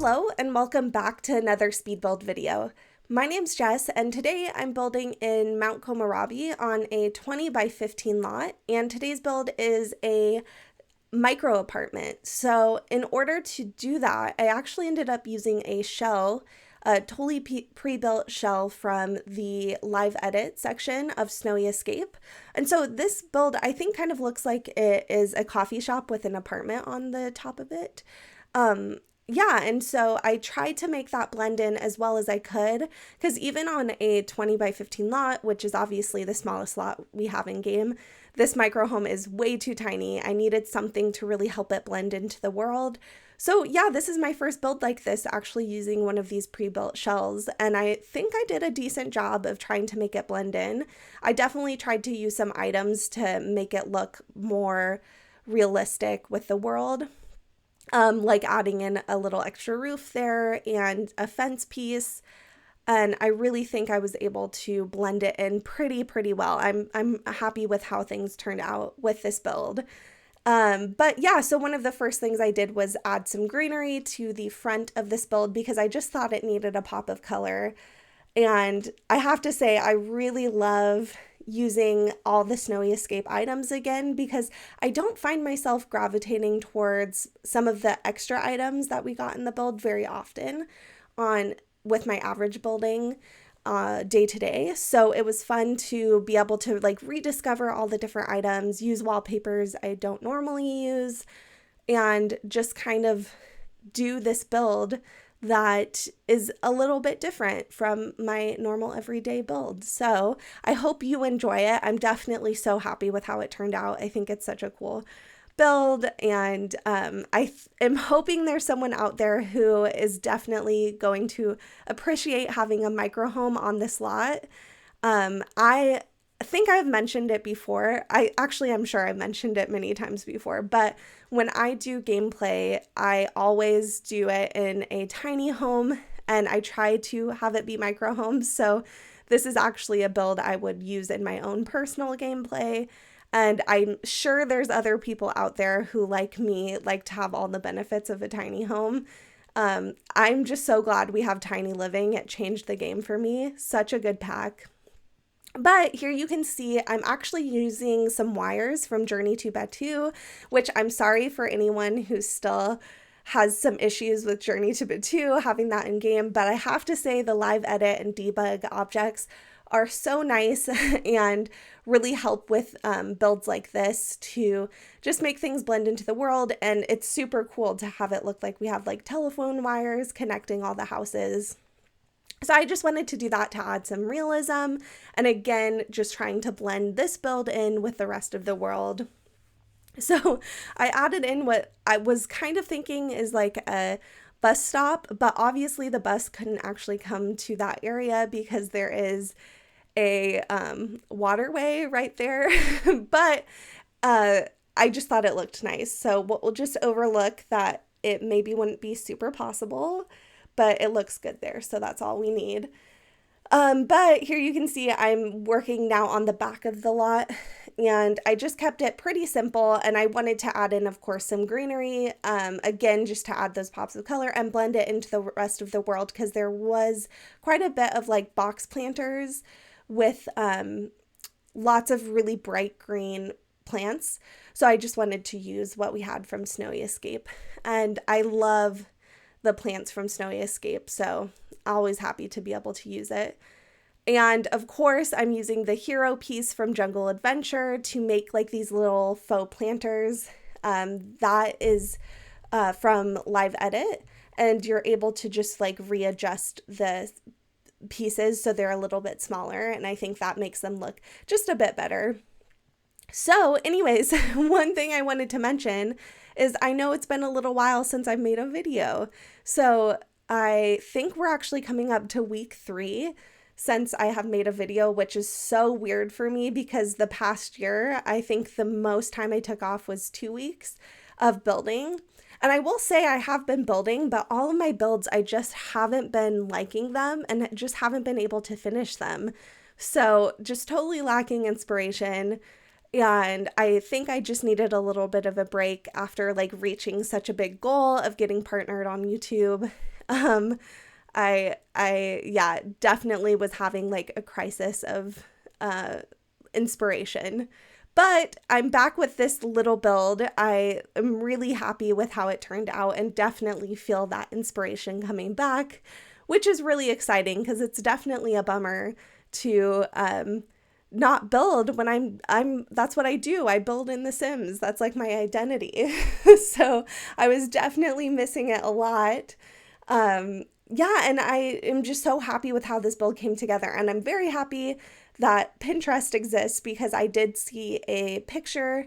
Hello and welcome back to another Speedbuild video. My name's Jess and today I'm building in Mt.Komorebi on a 20 by 15 lot, and today's build is a micro apartment. So in order to do that, I actually ended up using a shell, a totally pre-built shell from the live edit section of Snowy Escape. And so this build I think kind of looks like it is a coffee shop with an apartment on the top of it. Yeah, and so I tried to make that blend in as well as I could, because even on a 20 by 15 lot, which is obviously the smallest lot we have in game, this micro home is way too tiny. I needed something to really help it blend into the world. So yeah, this is my first build like this, actually using one of these pre-built shells, and I think I did a decent job of trying to make it blend in. I definitely tried to use some items to make it look more realistic with the world. Like adding in a little extra roof there and a fence piece. And I really think I was able to blend it in pretty well. I'm happy with how things turned out with this build. But yeah, so one of the first things I did was add some greenery to the front of this build because I just thought it needed a pop of color. And I have to say, I really love using all the Snowy Escape items again, because I don't find myself gravitating towards some of the extra items that we got in the build very often with my average building day to day. So it was fun to be able to like rediscover all the different items, use wallpapers I don't normally use, and just kind of do this build that is a little bit different from my normal everyday build. So I hope you enjoy it. I'm definitely so happy with how it turned out. I think it's such a cool build, and I am hoping there's someone out there who is definitely going to appreciate having a micro home on this lot. I think I've mentioned it before. I'm sure I've mentioned it many times before, but when I do gameplay, I always do it in a tiny home, and I try to have it be micro homes. So this is actually a build I would use in my own personal gameplay. And I'm sure there's other people out there who, like me, like to have all the benefits of a tiny home. I'm just so glad we have tiny living. It changed the game for me. Such a good pack. But here you can see I'm actually using some wires from Journey to Batu, which I'm sorry for anyone who still has some issues with Journey to Batu having that in game, but I have to say the live edit and debug objects are so nice and really help with builds like this to just make things blend into the world. And it's super cool to have it look like we have like telephone wires connecting all the houses. So I just wanted to do that to add some realism, and again, just trying to blend this build in with the rest of the world. So I added in what I was kind of thinking is like a bus stop, but obviously the bus couldn't actually come to that area because there is a waterway right there. But I just thought it looked nice. So we'll just overlook that it maybe wouldn't be super possible, but it looks good there, so that's all we need. But here you can see I'm working now on the back of the lot, and I just kept it pretty simple, and I wanted to add in, of course, some greenery, again, just to add those pops of color and blend it into the rest of the world, because there was quite a bit of like box planters with lots of really bright green plants, so I just wanted to use what we had from Snowy Escape, and I love the plants from Snowy Escape, so always happy to be able to use it. And of course, I'm using the hero piece from Jungle Adventure to make like these little faux planters. That is from Live Edit, and you're able to just like readjust the pieces so they're a little bit smaller, and I think that makes them look just a bit better. So anyways, one thing I wanted to mention is I know it's been a little while since I've made a video. So I think we're actually coming up to week 3 since I have made a video, which is so weird for me because the past year, I think the most time I took off was 2 weeks of building. And I will say I have been building, but all of my builds, I just haven't been liking them and just haven't been able to finish them. So just totally lacking inspiration. And I think I just needed a little bit of a break after like reaching such a big goal of getting partnered on YouTube. Um, yeah, definitely was having like a crisis of inspiration. But I'm back with this little build. I am really happy with how it turned out and definitely feel that inspiration coming back, which is really exciting because it's definitely a bummer to not build when that's what I do. I build in The Sims. That's like my identity. So I was definitely missing it a lot. Yeah, and I am just so happy with how this build came together. And I'm very happy that Pinterest exists because I did see a picture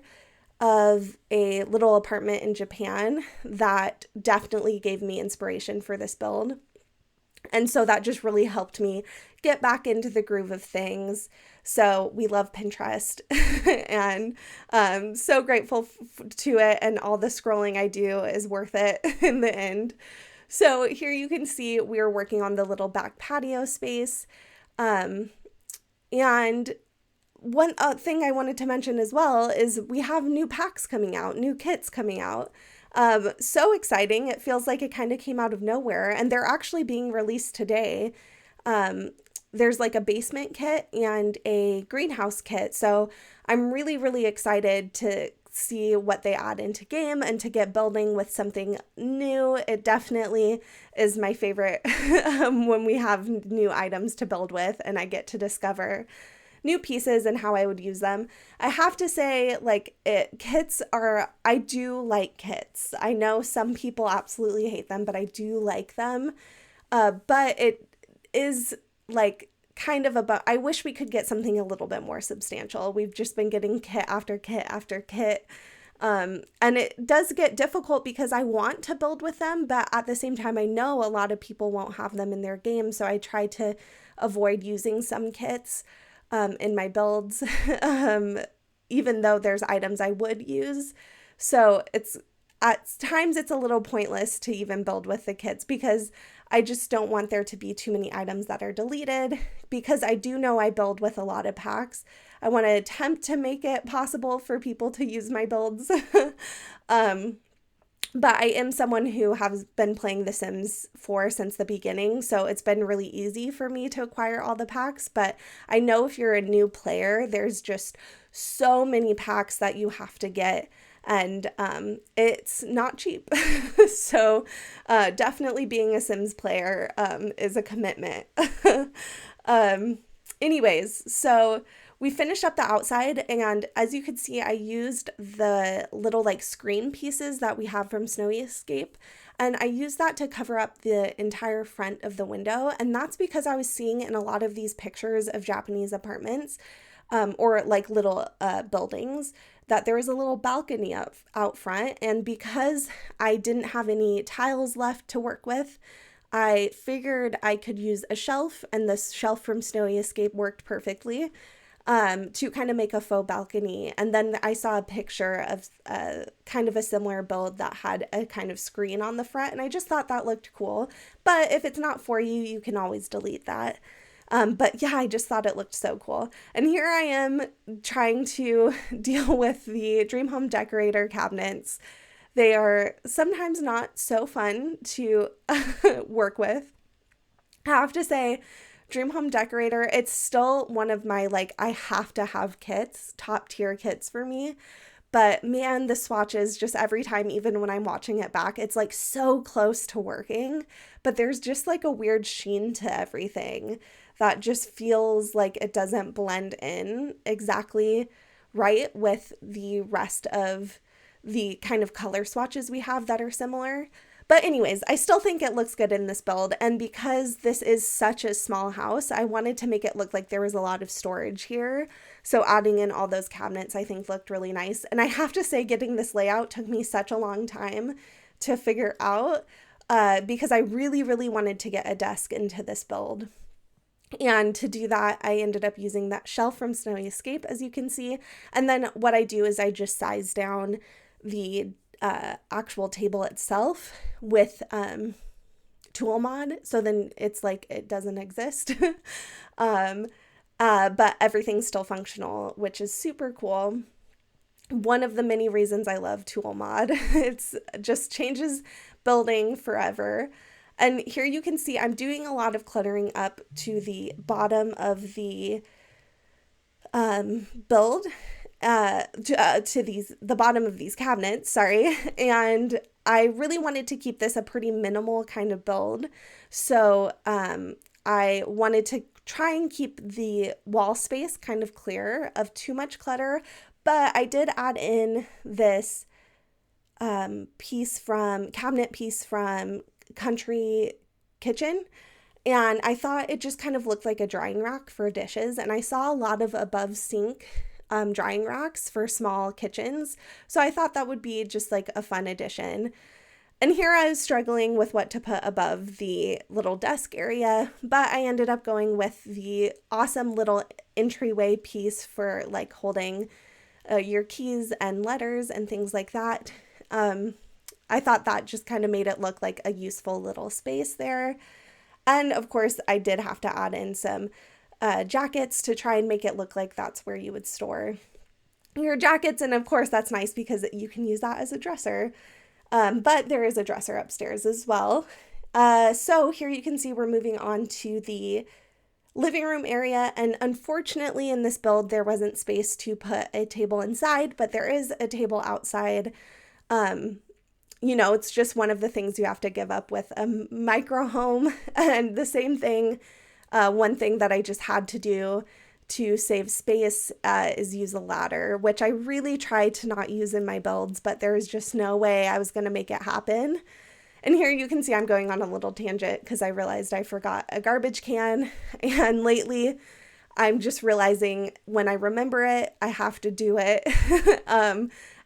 of a little apartment in Japan that definitely gave me inspiration for this build. And so that just really helped me get back into the groove of things. So we love Pinterest and so grateful to it. And all the scrolling I do is worth it in the end. So here you can see we're working on the little back patio space. And one thing I wanted to mention as well is we have new packs coming out, new kits coming out. So exciting. It feels like it kind of came out of nowhere, and they're actually being released today. There's like a basement kit and a greenhouse kit. So I'm really, really excited to see what they add into game and to get building with something new. It definitely is my favorite when we have new items to build with and I get to discover new pieces and how I would use them. I have to say, I do like kits. I know some people absolutely hate them, but I do like them. But it is like kind of I wish we could get something a little bit more substantial. We've just been getting kit after kit after kit. And it does get difficult because I want to build with them, but at the same time, I know a lot of people won't have them in their game. So I try to avoid using some kits in my builds, even though there's items I would use. So at times it's a little pointless to even build with the kits because I just don't want there to be too many items that are deleted because I do know I build with a lot of packs. I want to attempt to make it possible for people to use my builds. But I am someone who has been playing The Sims 4 since the beginning, so it's been really easy for me to acquire all the packs. But I know if you're a new player, there's just so many packs that you have to get, and it's not cheap. So definitely being a Sims player is a commitment. Anyways, so we finished up the outside, and as you can see, I used the little like screen pieces that we have from Snowy Escape, and I used that to cover up the entire front of the window. And that's because I was seeing in a lot of these pictures of Japanese apartments or like little buildings that there was a little balcony out front. And because I didn't have any tiles left to work with, I figured I could use a shelf, and this shelf from Snowy Escape worked perfectly. To kind of make a faux balcony. And then I saw a picture of kind of a similar build that had a kind of screen on the front, and I just thought that looked cool. But if it's not for you, you can always delete that. But yeah, I just thought it looked so cool. And here I am trying to deal with the Dream Home Decorator cabinets. They are sometimes not so fun to work with. I have to say, Dream Home Decorator, it's still one of my, like, I have to have kits, top tier kits for me. But man, the swatches, just every time, even when I'm watching it back, it's like so close to working. But there's just like a weird sheen to everything that just feels like it doesn't blend in exactly right with the rest of the kind of color swatches we have that are similar. But anyways, I still think it looks good in this build, and because this is such a small house, I wanted to make it look like there was a lot of storage here. So adding in all those cabinets I think looked really nice. And I have to say, getting this layout took me such a long time to figure out because I really, really wanted to get a desk into this build. And to do that, I ended up using that shelf from Snowy Escape, as you can see. And then what I do is I just size down the actual table itself with tool mod, so then it's like it doesn't exist. But everything's still functional, which is super cool. One of the many reasons I love tool mod. It's just changes building forever. And here you can see I'm doing a lot of cluttering up to the bottom of the build, to the bottom of these cabinets, sorry. And I really wanted to keep this a pretty minimal kind of build. So I wanted to try and keep the wall space kind of clear of too much clutter, but I did add in this cabinet piece from Country Kitchen. And I thought it just kind of looked like a drying rack for dishes. And I saw a lot of above sink drying racks for small kitchens. So I thought that would be just like a fun addition. And here I was struggling with what to put above the little desk area, but I ended up going with the awesome little entryway piece for like holding your keys and letters and things like that. I thought that just kind of made it look like a useful little space there. And of course, I did have to add in some jackets to try and make it look like that's where you would store your jackets. And of course, that's nice because you can use that as a dresser. But there is a dresser upstairs as well. So here you can see we're moving on to the living room area. And unfortunately, in this build, there wasn't space to put a table inside, but there is a table outside. It's just one of the things you have to give up with a micro home. And the same thing, one thing that I just had to do to save space is use a ladder, which I really tried to not use in my builds, but there's just no way I was going to make it happen. And here you can see I'm going on a little tangent because I realized I forgot a garbage can. And lately, I'm just realizing when I remember it, I have to do it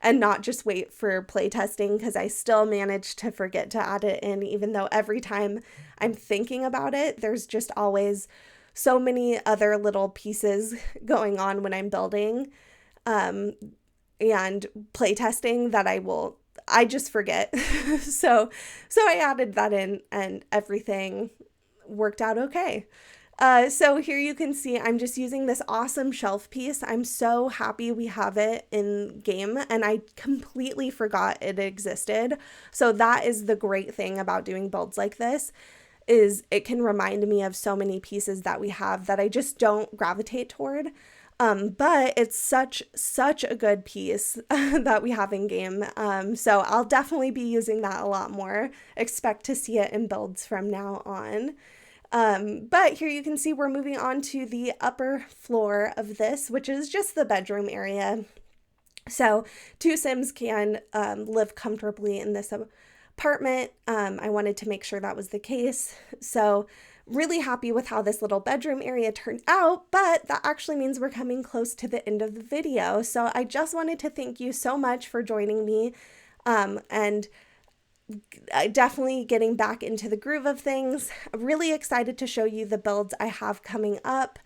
and not just wait for playtesting, because I still manage to forget to add it in, even though every time I'm thinking about it, there's just always so many other little pieces going on when I'm building and playtesting that I just forget. So I added that in and everything worked out okay. So here you can see I'm just using this awesome shelf piece. I'm so happy we have it in game, and I completely forgot it existed. So that is the great thing about doing builds like this, is it can remind me of so many pieces that we have that I just don't gravitate toward. But it's such a good piece that we have in game. So I'll definitely be using that a lot more. Expect to see it in builds from now on. But here you can see we're moving on to the upper floor of this, which is just the bedroom area. So 2 Sims can live comfortably in this apartment. I wanted to make sure that was the case. So really happy with how this little bedroom area turned out, but that actually means we're coming close to the end of the video. So I just wanted to thank you so much for joining me, and definitely getting back into the groove of things. I'm really excited to show you the builds I have coming up.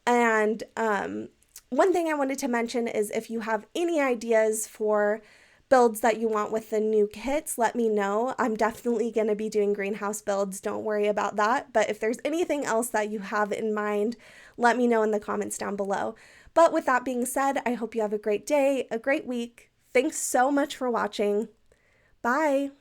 And one thing I wanted to mention is if you have any ideas for builds that you want with the new kits, let me know. I'm definitely going to be doing greenhouse builds. Don't worry about that. But if there's anything else that you have in mind, let me know in the comments down below. But with that being said, I hope you have a great day, a great week. Thanks so much for watching. Bye.